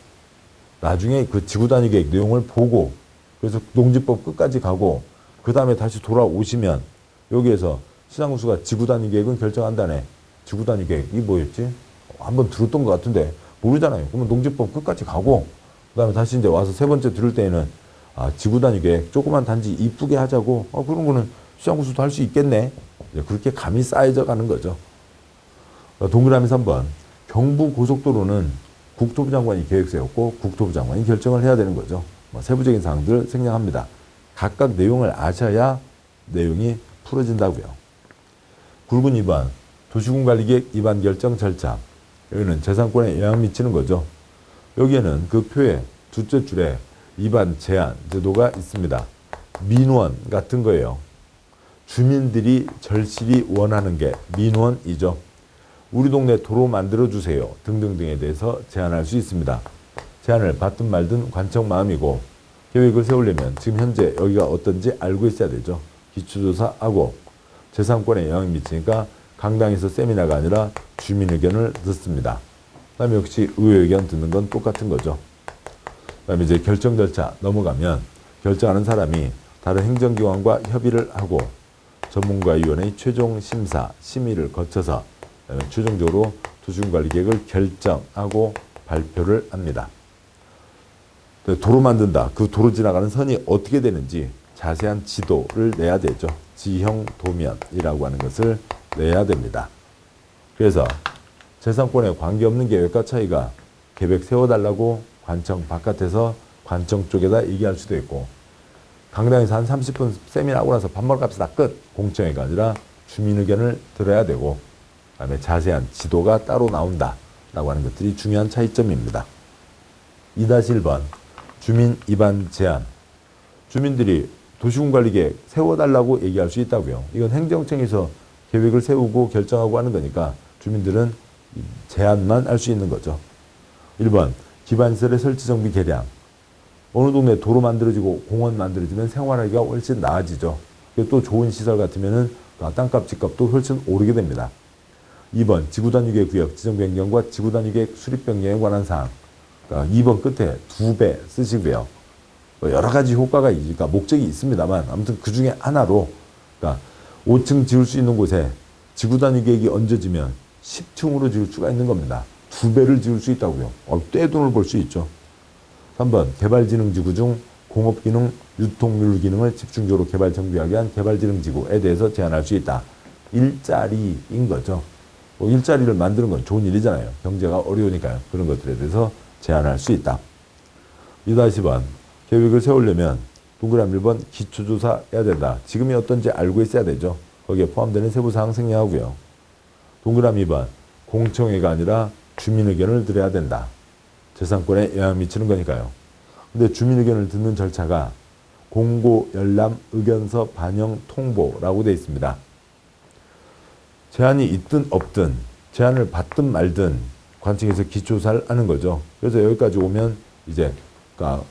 나중에 그 지구 단위계획 내용을 보고 그래서 농지법 끝까지 가고 그 다음에 다시 돌아오시면 여기에서 시장군수가 지구 단위계획은 결정한다네. 지구 단위계획이 뭐였지? 한번 들었던 것 같은데 모르잖아요. 그러면 농지법 끝까지 가고 그 다음에 다시 이제 와서 세 번째 들을 때에는 지구 단위계획 조그만 단지 이쁘게 하자고 그런 거는 시장군수도 할 수 있겠네. 이제 그렇게 감이 쌓여져 가는 거죠. 동그라미 3번 경부고속도로는 국토부 장관이 계획 세웠고 국토부 장관이 결정을 해야 되는 거죠. 세부적인 사항들 생략합니다. 각각 내용을 아셔야 내용이 풀어진다고요. 굵은 2번 도시군관리계획 입안 결정 절차. 여기는 재산권에 영향 미치는 거죠. 여기에는 그 표의 둘째 줄에 입안 제한 제도가 있습니다. 민원 같은 거예요. 주민들이 절실히 원하는 게 민원이죠. 우리 동네 도로 만들어주세요 등등등에 대해서 제안할 수 있습니다. 제안을 받든 말든 관청 마음이고 계획을 세우려면 지금 현재 여기가 어떤지 알고 있어야 되죠. 기초조사하고 재산권에 영향이 미치니까 강당에서 세미나가 아니라 주민 의견을 듣습니다. 그 다음에 역시 의회 의견 듣는 건 똑같은 거죠. 그 다음에 이제 결정 절차 넘어가면 결정하는 사람이 다른 행정기관과 협의를 하고 전문가위원회의 최종 심사, 심의를 거쳐서 최종적으로 도시군관리계획을 결정하고 발표를 합니다. 도로 만든다. 그 도로 지나가는 선이 어떻게 되는지 자세한 지도를 내야 되죠. 지형 도면이라고 하는 것을 내야 됩니다. 그래서 재산권에 관계없는 계획과 차이가 계획 세워달라고 관청 바깥에서 관청 쪽에다 얘기할 수도 있고, 강당에서 한 30분 세미나 하고 나서 밥 먹으러 갑시다 끝. 공청회가 아니라 주민 의견을 들어야 되고, 그다음에 자세한 지도가 따로 나온다라고 하는 것들이 중요한 차이점입니다. 2-1번 주민 입안 제한. 주민들이 도시군관리계획 세워달라고 얘기할 수 있다고요. 이건 행정청에서 계획을 세우고 결정하고 하는 거니까 주민들은 제한만 할 수 있는 거죠. 1번 기반시설의 설치 정비 개량. 어느 동네 도로 만들어지고 공원 만들어지면 생활하기가 훨씬 나아지죠. 또 좋은 시설 같으면은 땅값 집값도 훨씬 오르게 됩니다. 2번 지구단위계 구역 지정 변경과 지구단위계 수립 변경에 관한 사항. 그러니까 2번 끝에 2배 쓰시고요. 여러 가지 효과가 그러니까 목적이 있습니다만 아무튼 그 중에 하나로, 그러니까 5층 지을 수 있는 곳에 지구단위 계획이 얹어지면 10층으로 지을 수가 있는 겁니다. 2배를 지을 수 있다고요. 떼돈을 벌 수 있죠. 3번 개발지능지구 중 공업기능, 유통물 기능을 집중적으로 개발 정비하게 한 개발지능지구에 대해서 제한할 수 있다. 일자리인 거죠. 일자리를 만드는 건 좋은 일이잖아요. 경제가 어려우니까요. 그런 것들에 대해서 제한할 수 있다. 2-10번 계획을 세우려면 동그라미 1번 기초조사 해야 된다. 지금이 어떤지 알고 있어야 되죠. 거기에 포함되는 세부사항 생략하고요. 동그라미 2번 공청회가 아니라 주민 의견을 들어야 된다. 재산권에 영향 미치는 거니까요. 근데 주민 의견을 듣는 절차가 공고, 열람, 의견서, 반영, 통보라고 되어 있습니다. 제한이 있든 없든 제한을 받든 말든 관청에서 기초조사를 하는 거죠. 그래서 여기까지 오면 이제 그러니까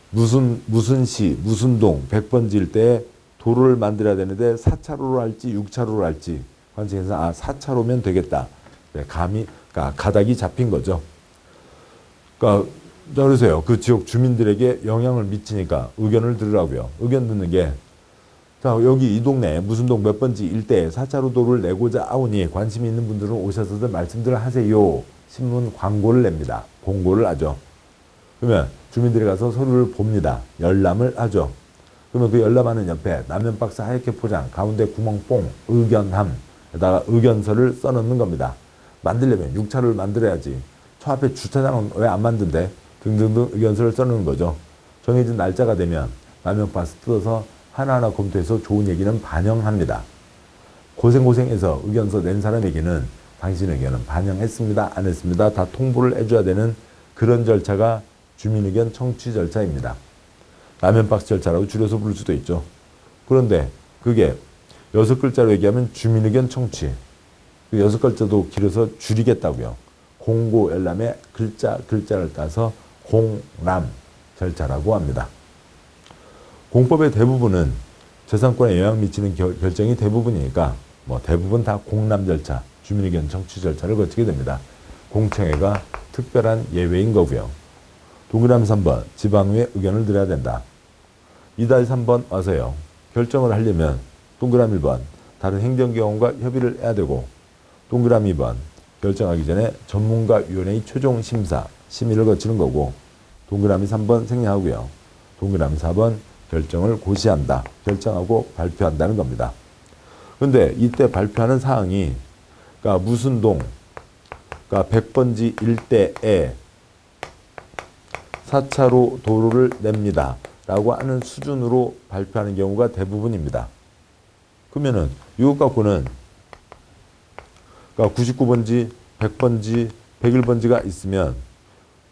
무슨 시, 무슨 동, 100번지일 때 도로를 만들어야 되는데 4차로로 할지 6차로로 할지 관청에서 4차로면 되겠다. 그러니까 가닥이 잡힌 거죠. 그러니까 그러세요. 그 지역 주민들에게 영향을 미치니까 의견을 들으라고요. 의견 듣는 게, 자, 여기 이 동네 무슨 동 몇 번지 일대에 4차로 도로를 내고자 하오니 관심이 있는 분들은 오셔서들 말씀들을 하세요. 신문 광고를 냅니다. 공고를 하죠. 그러면 주민들이 가서 서류를 봅니다. 열람을 하죠. 그러면 그 열람하는 옆에 라면 박스 하얗게 포장, 가운데 구멍 뽕, 의견함에다가 의견서를 써놓는 겁니다. 만들려면 6차로를 만들어야지. 저 앞에 주차장은 왜 안 만든대? 등등등 의견서를 써놓는 거죠. 정해진 날짜가 되면 라면 박스 뜯어서 하나하나 검토해서 좋은 얘기는 반영합니다. 고생해서 의견서 낸 사람에게는 당신 의견은 반영했습니다, 안 했습니다, 다 통보를 해줘야 되는 그런 절차가 주민의견 청취 절차입니다. 라면 박스 절차라고 줄여서 부를 수도 있죠. 그런데 그게 6글자로 얘기하면 주민의견 청취. 그 6글자도 길어서 줄이겠다고요. 공고 열람의 글자를 따서 공람 절차라고 합니다. 공법의 대부분은 재산권에 영향 미치는 결정이 대부분이니까 대부분 다 공람 절차, 주민의견 청취 절차를 거치게 됩니다. 공청회가 특별한 예외인 거고요. 동그라미 3번 지방의회 의견을 들어야 된다. 2-3번 와서요. 결정을 하려면 동그라미 1번 다른 행정기관과 협의를 해야 되고, 동그라미 2번 결정하기 전에 전문가위원회의 최종 심의를 거치는 거고, 동그라미 3번 생략하고요. 동그라미 4번 결정을 고시한다. 결정하고 발표한다는 겁니다. 그런데 이때 발표하는 사항이, 그러니까 무슨 동, 그러니까 100번지 일대에 4차로 도로를 냅니다. 라고 하는 수준으로 발표하는 경우가 대부분입니다. 그러면은 이것 갖고는 그러니까 99번지, 100번지, 101번지가 있으면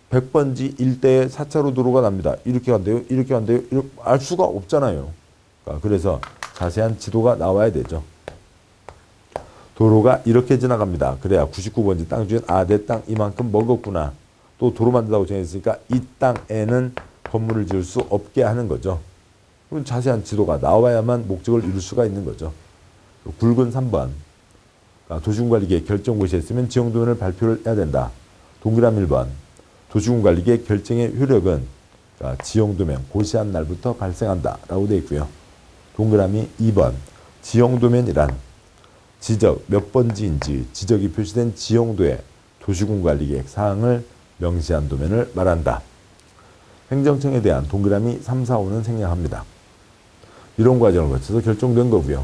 100번지 일대에 4차로 도로가 납니다. 이렇게 간대요, 이렇게 간대요, 이렇게 알 수가 없잖아요. 그러니까 그래서 자세한 지도가 나와야 되죠. 도로가 이렇게 지나갑니다. 그래야 99번지 땅 주인 내 땅 이만큼 먹었구나. 또 도로 만든다고 정했으니까 이 땅에는 건물을 지을 수 없게 하는 거죠. 그럼 자세한 지도가 나와야만 목적을 이룰 수가 있는 거죠. 굵은 3번 도시군관리계획 결정 고시했으면 지형도면을 발표를 해야 된다. 동그라미 1번 도시군관리계획 결정의 효력은 지형도면 고시한 날부터 발생한다 라고 되어 있고요. 동그라미 2번 지형도면이란 지적 몇 번지인지 지적이 표시된 지형도의 도시군관리계획 사항을 명시한 도면을 말한다. 행정청에 대한 동그라미 3, 4, 5는 생략합니다. 이런 과정을 거쳐서 결정된 거고요.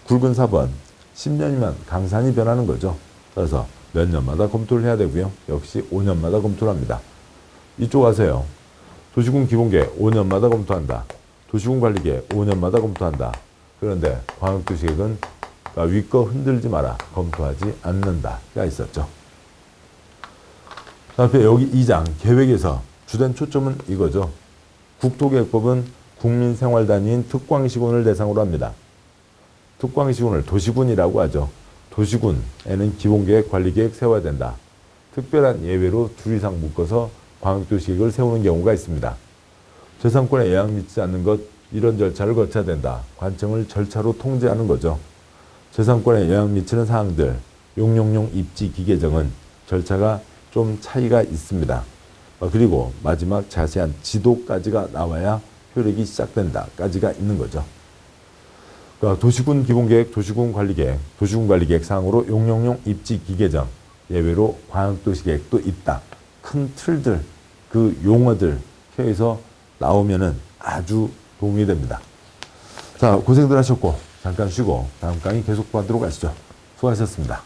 굵은 4번 10년이면 강산이 변하는 거죠. 그래서 몇 년마다 검토를 해야 되고요. 역시 5년마다 검토를 합니다. 이쪽 가세요. 도시군 기본계획 5년마다 검토한다. 도시군 관리계획 5년마다 검토한다. 그런데 광역도시계획은 위거 흔들지 마라. 검토하지 않는다가 있었죠. 앞에 여기 2장 계획에서 주된 초점은 이거죠. 국토계획법은 국민생활단위인 특광시군을 대상으로 합니다. 특광시군을 도시군이라고 하죠. 도시군에는 기본계획, 관리계획 세워야 된다. 특별한 예외로 둘 이상 묶어서 광역도시계획을 세우는 경우가 있습니다. 재산권에 영향 미치지 않는 것, 이런 절차를 거쳐야 된다. 관청을 절차로 통제하는 거죠. 재산권에 영향 미치는 사항들, 용용용 입지 기계정은 절차가 좀 차이가 있습니다. 그리고 마지막 자세한 지도까지가 나와야 효력이 시작된다까지가 있는 거죠. 그러니까 도시군 기본계획, 도시군 관리계획, 도시군 관리계획 사항으로 용용용 입지 기계정, 예외로 광역도시계획도 있다. 큰 틀들, 그 용어들 해서 나오면은 아주 도움이 됩니다. 자, 고생들 하셨고 잠깐 쉬고 다음 강의 계속 하도록 하시죠. 수고하셨습니다.